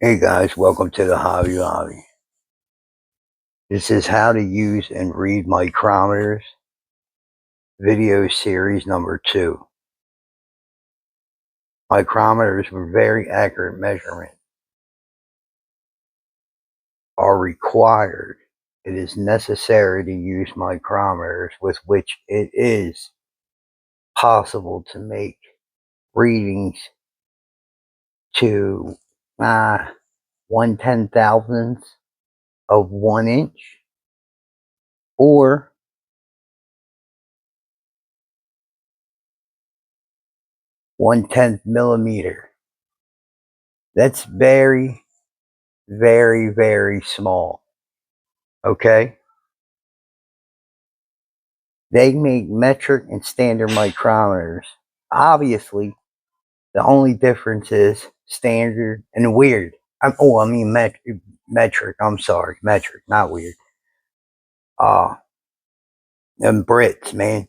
Hey guys, welcome to the Hobby Lobby. This is how to use and read micrometers, video series number 2. Micrometers for very accurate measurement are required. It is necessary to use micrometers with which it is possible to make readings to 1/10,000th of 1 inch or 1/10 millimeter. That's very, very, very small. Okay? They make metric and standard micrometers. Obviously, the only difference is standard and weird. Metric. I'm sorry, metric, not weird. Them Brits, man.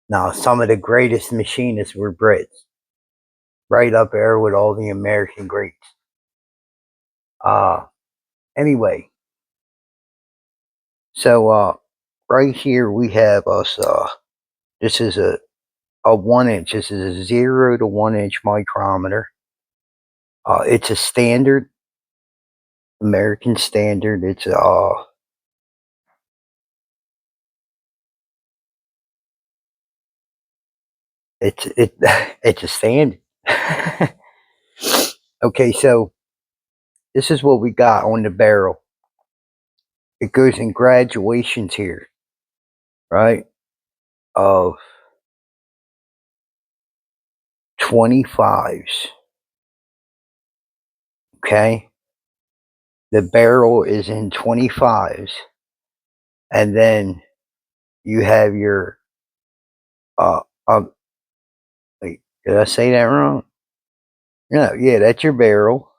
Now, some of the greatest machinists were Brits. Right up there with all the American greats. Anyway, so right here we have us. This is a 1 inch. This is a 0 to 1 inch micrometer. It's a standard, American standard. It's it's a standard. Okay, so this is what we got on the barrel. It goes in graduations here, right? Of 25s. Okay, the barrel is in 25s, and then you have your wait, did I say that wrong? No, yeah, that's your barrel,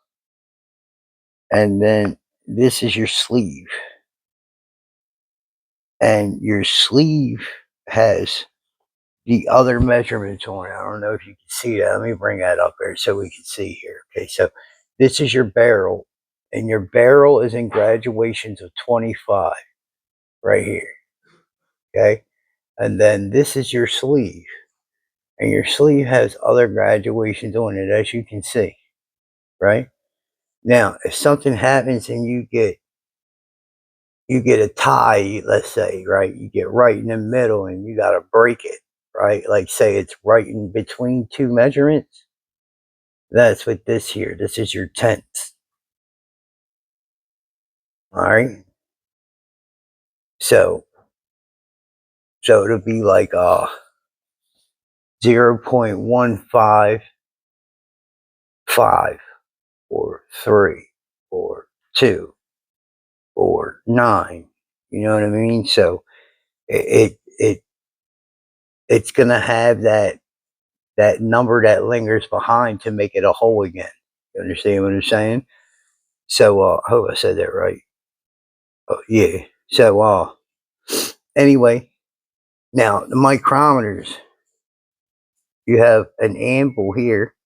and then this is your sleeve, and your sleeve has the other measurements on it. I don't know if you can see that. Let me bring that up there so we can see here. Okay, so this is your barrel, and your barrel is in graduations of 25 right here. Okay, and then this is your sleeve, and your sleeve has other graduations on it, as you can see. Right now, if something happens and you get a tie, let's say, right, you get right in the middle and you got to break it, right? Like, say it's right in between two measurements. That's what this here. This is your tenth. All right. So it'll be like 0.155 or 3 or 2 or 9. You know what I mean? So it's gonna have that number that lingers behind to make it a whole again. You understand what I'm saying? So I hope I said that right. Oh yeah. So anyway, now the micrometers, you have an ample here,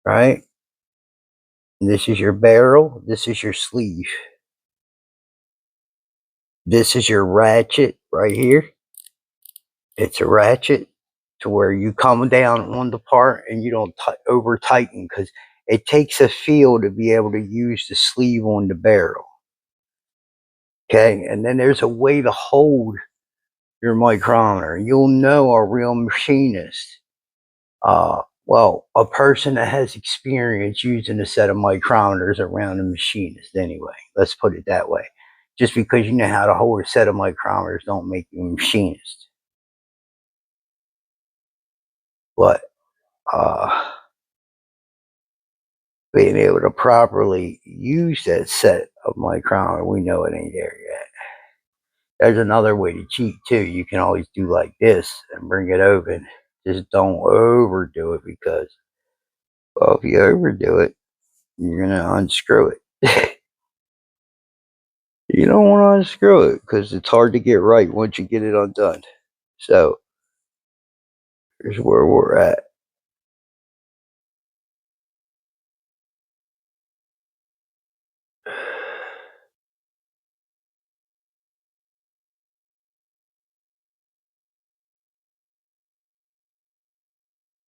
right? And this is your barrel, this is your sleeve. This is your ratchet right here. It's a ratchet to where you come down on the part and you don't over tighten, because it takes a feel to be able to use the sleeve on the barrel. Okay, and then there's a way to hold your micrometer. You'll know a real machinist. Well, a person that has experience using a set of micrometers around a machinist anyway. Let's put it that way. Just because you know how to hold a set of micrometers don't make you a machinist. But being able to properly use that set of micrometer, we know it ain't there yet. There's another way to cheat too. You can always do like this and bring it open. Just don't overdo it, because, well, if you overdo it, you're gonna unscrew it. You don't want to unscrew it because it's hard to get right once you get it undone. So here's where we're at.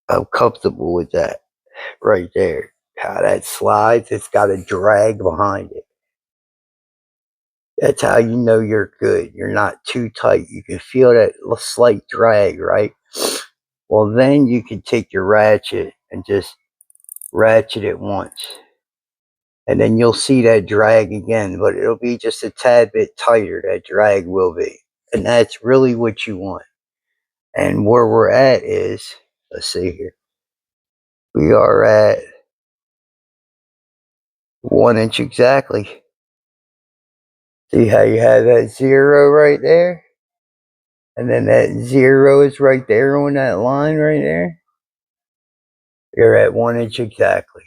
I'm comfortable with that right there. How that slides, it's got a drag behind it. That's how you know you're good. You're not too tight. You can feel that slight drag, right? Well, then you can take your ratchet and just ratchet it once. And then you'll see that drag again, but it'll be just a tad bit tighter. That drag will be. And that's really what you want. And where we're at is, let's see here. We are at 1 inch exactly. See how you have that 0 right there? And then that 0 is right there on that line right there. You're at 1 inch exactly.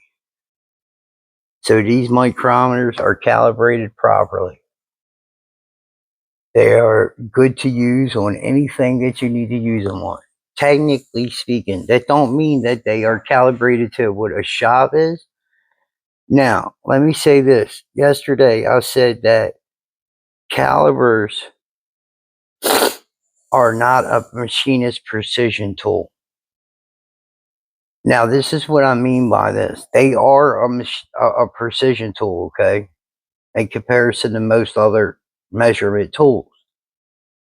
So these micrometers are calibrated properly. They are good to use on anything that you need to use them on. Technically speaking, that don't mean that they are calibrated to what a shop is. Now, let me say this. Yesterday, I said that calibers are not a machinist precision tool. Now, this is what I mean by this. They are a precision tool, okay, in comparison to most other measurement tools.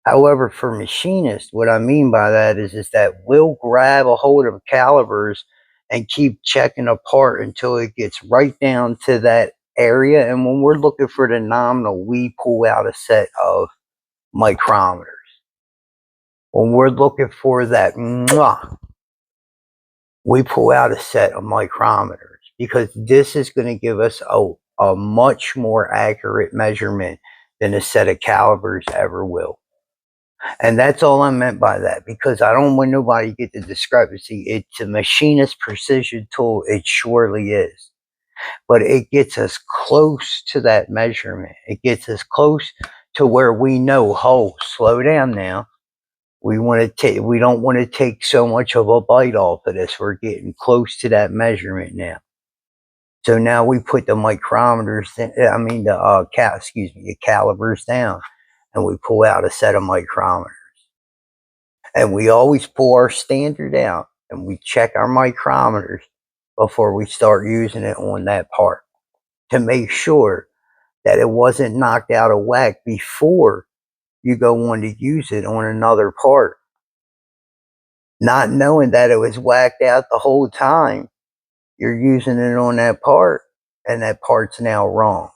However, for machinists, what I mean by that is that we'll grab a hold of calibers and keep checking apart until it gets right down to that area. And when we're looking for the nominal, we pull out a set of micrometers. When we're looking for that, we pull out a set of micrometers because this is going to give us a much more accurate measurement than a set of calibers ever will. And that's all I meant by that, because I don't want nobody to get the discrepancy. It's a machinist precision tool. It surely is. But it gets us close to that measurement. It gets us close to where we know, oh, slow down now. We don't want to take so much of a bite off of this. We're getting close to that measurement now. So now we put the micrometers, the calibers down, and we pull out a set of micrometers. And we always pull our standard out and we check our micrometers before we start using it on that part to make sure that it wasn't knocked out of whack before you go on to use it on another part. Not knowing that it was whacked out the whole time, you're using it on that part and that part's now wrong.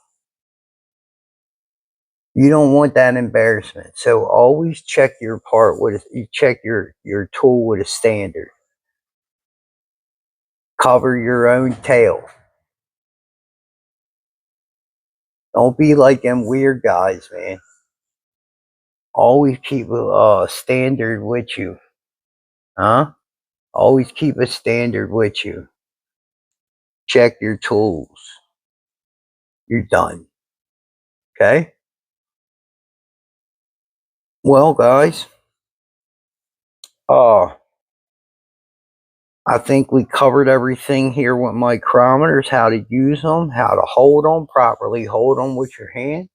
You don't want that embarrassment. So always check your part you check your tool with a standard. Cover your own tail. Don't be like them weird guys, man. Always keep a standard with you. Huh? Always keep a standard with you. Check your tools. You're done. Okay? Well, guys, uh, I think we covered everything here with micrometers, how to use them, how to hold them properly, hold them with your hand,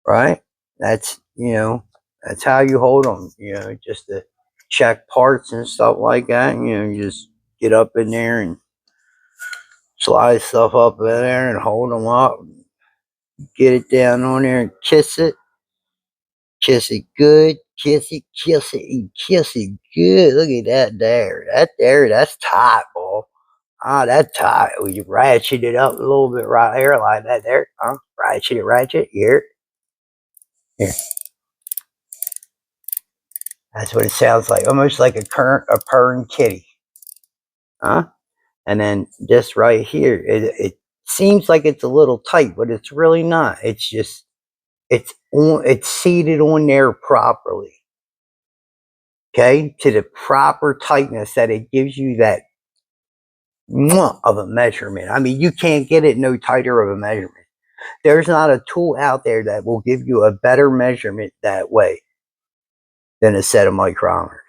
right? That's, that's how you hold them, just to check parts and stuff like that. You just get up in there and slide stuff up in there and hold them up. Get it down on there and kiss it. Kiss it good. Kiss it, kiss it, and kiss it good. Look at that there. That's tight, boy. Ah, that's tight. We you ratchet it up a little bit right there like that there. Huh? Ratchet. Here. Here. That's what it sounds like. Almost like a purring kitty. Huh? And then this right here, it seems like it's a little tight, but it's really not. It's just it's seated on there properly. Okay, to the proper tightness that it gives you that of a measurement. I mean, you can't get it no tighter of a measurement. There's not a tool out there that will give you a better measurement that way than a set of micrometers.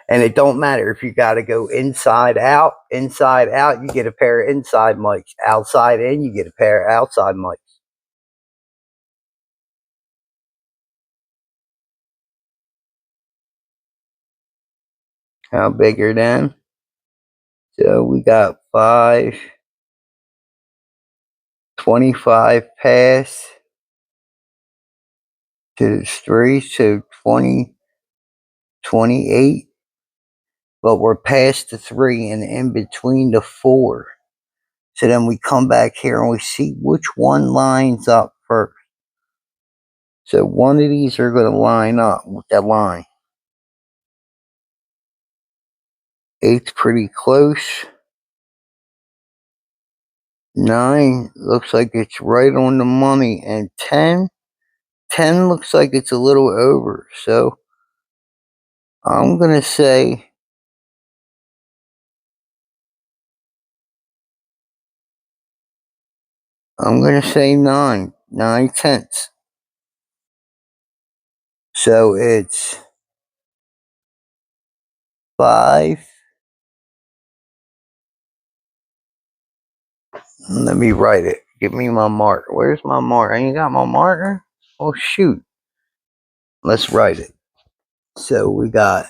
And it don't matter if you got to go inside out, you get a pair of inside mics. Outside in, you get a pair of outside mics. How big are them? So we got 5, 25 pass to the 3, so 20, 28. But we're past the 3 and in between the 4. So then we come back here and we see which one lines up first. So one of these are going to line up with that line. 8's pretty close. 9 looks like it's right on the money. And 10 looks like it's a little over. So I'm going to say 9/10. So it's 5. Let me write it. Give me my marker. Where's my marker? I ain't got my marker? Oh, shoot. Let's write it. So we got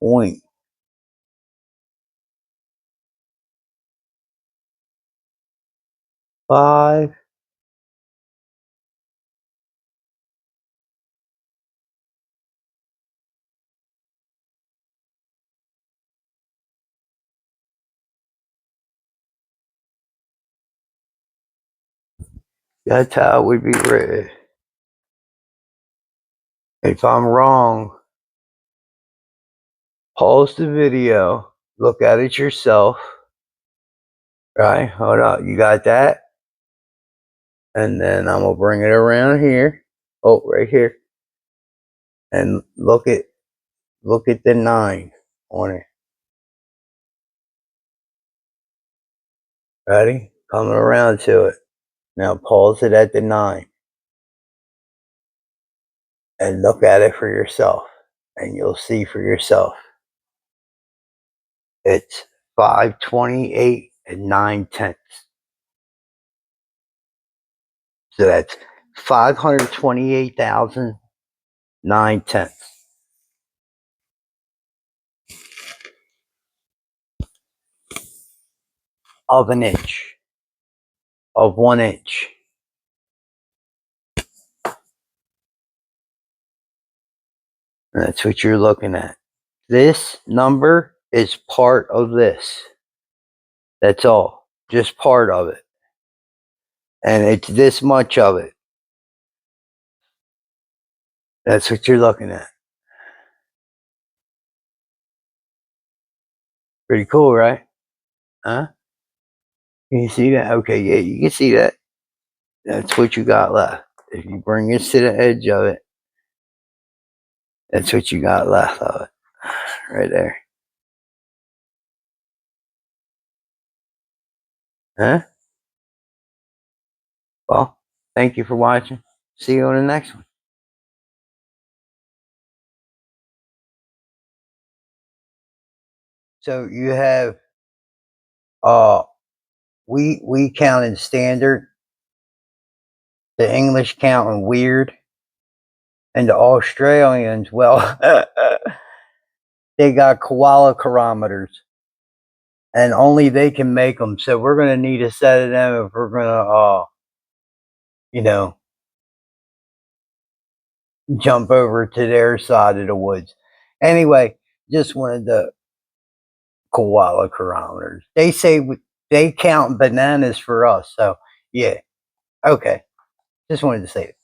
0.5. That's how it would be written. If I'm wrong, pause the video, look at it yourself. Right? Hold on. You got that? And then I'm going to bring it around here. Oh, right here. And look at the 9 on it. Ready? Coming around to it. Now pause it at the 9. And look at it for yourself. And you'll see for yourself. It's 5/28 and 9/10. So that's 528,009/10 of an inch, of 1 inch. And that's what you're looking at. This number is part of this. That's all. Just part of it. And it's this much of it. That's what you're looking at. Pretty cool, right? Huh? Can you see that? Okay, yeah, you can see that. That's what you got left. If you bring this to the edge of it, that's what you got left of it. Right there. Huh? Well, thank you for watching. See you on the next one. So you have we count in standard, the English count in weird, and the Australians, well, they got koala chronometers, and only they can make them. So we're gonna need a set of them if we're gonna you know, jump over to their side of the woods. Anyway, just wanted the koala chronometers. They say they count bananas for us. So yeah, okay. Just wanted to say it.